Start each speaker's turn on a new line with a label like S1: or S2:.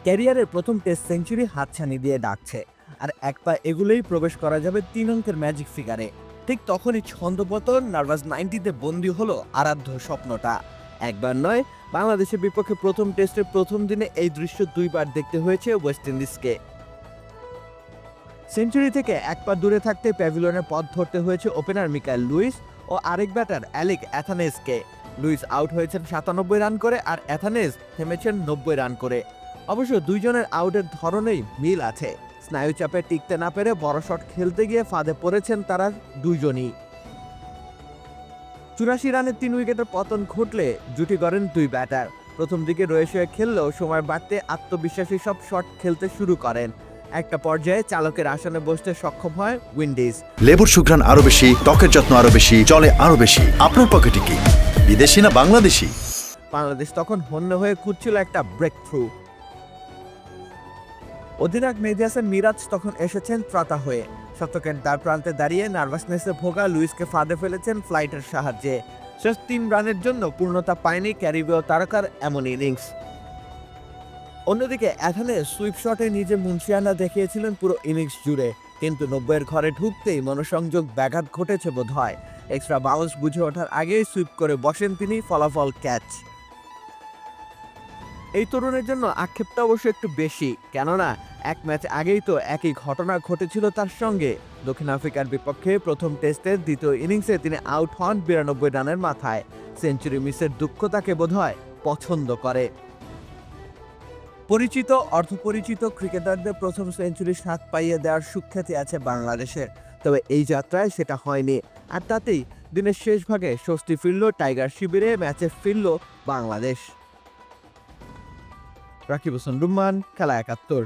S1: ক্যারিয়ারের প্রথম test century হাতছানি দিয়ে ডাকছে, আর এক পা এগুলোই প্রবেশ করা যাবে 3 অঙ্কের ম্যাজিক ফিগারে। ঠিক তখনই ছন্দপতন নার্ভাস 90-তে বন্দী হলো আরাধ্য স্বপ্নটা। একবার নয়, বাংলাদেশের বিপক্ষে প্রথম টেস্টের প্রথম দিনে এই দৃশ্য দুইবার দেখতে হয়েছে ওয়েস্ট ইন্ডিজকে। সেঞ্চুরি থেকে এক পা দূরে থাকতে প্যাভিলিয়নের পথ ধরতে হয়েছে ওপেনার মিকাইল লুইস ও আরেক ব্যাটার অ্যালেক অ্যাথানেজকে। লুইস আউট হয়েছেন 97 রান করে, আর অ্যাথানেজ থেমেছেন 90 রান করে। অবশ্য দুইজনের আউটের ধরনেই মিল আছে। স্নায়ুচাপে টিকতে না পেরে বড় শট খেলতে গিয়ে ফাঁদে পড়েছেন তারা দুইজনই। 84 রানের 3 উইকেটের পতন ঘটলে জুটি গড়েন দুই ব্যাটার। প্রথম দিকে রয়ে শুয়ে খেললেও সময় বাড়তে আত্মবিশ্বাসী সব শট খেলতে শুরু করেন। একটা পর্যায়ে চালকের আসনে বসতে সক্ষম হয় উইন্ডিজ।
S2: লেবুর সুঘ্রাণ আরো বেশি, ত্বকের যত্ন আরো বেশি, চলে আরো বেশি। আপনার পকেটে কি বিদেশি না বাংলাদেশি?
S1: বাংলাদেশ তখন হন্য হয়ে খুঁজছিল একটা ব্রেক থ্রু। অধিনায়ক মেহেদী হাসান মিরাজ তখন এসেছেন ত্রাতা হয়ে। শতকের দ্বার প্রান্তে দাঁড়িয়ে নার্ভাসনেসে ভোগা লুইসকে ফাঁদে ফেলেছেন ফ্লাইটের সাহায্যে। শেষ 3 রানের জন্য পূর্ণতা পায়নি ক্যারিবীয় তারকার এমন ইনিংস। অন্যদিকে অ্যাথানেজ সুইপ শটে নিজে মুন্সিয়ানা দেখিয়েছিলেন পুরো ইনিংস জুড়ে, কিন্তু 90-এর ঘরে ঢুকতেই মনোসংযোগ ব্যাঘাত ঘটেছে বোধহয়। এক্সট্রা বাউন্স বুঝে ওঠার আগেই সুইপ করে বসেন তিনি, ফলাফল ক্যাচ। এই তরুণের জন্য আক্ষেপটা অবশ্য একটু বেশি, কেননা এক ম্যাচ আগেই তো একই ঘটনা ঘটেছিল তার সঙ্গে। দক্ষিণ আফ্রিকার বিপক্ষে প্রথম টেস্টের দ্বিতীয় ইনিংসে তিনি আউট হন 92 রানের মাথায়। সেঞ্চুরি মিসের দুঃখ তাকে বোধহয় পছন্দ করে। পরিচিত অর্ধপরিচিত ক্রিকেটারদের প্রথম সেঞ্চুরির স্বাদ পাইয়ে দেওয়ার সুখ্যাতি আছে বাংলাদেশের, তবে এই যাত্রায় সেটা হয়নি। আর তাতেই দিনের শেষ ভাগে স্বস্তি ফিরল টাইগার শিবিরে, ম্যাচে ফিরল বাংলাদেশ। রাকিব হোসেন রুম্মান, খেলা 71।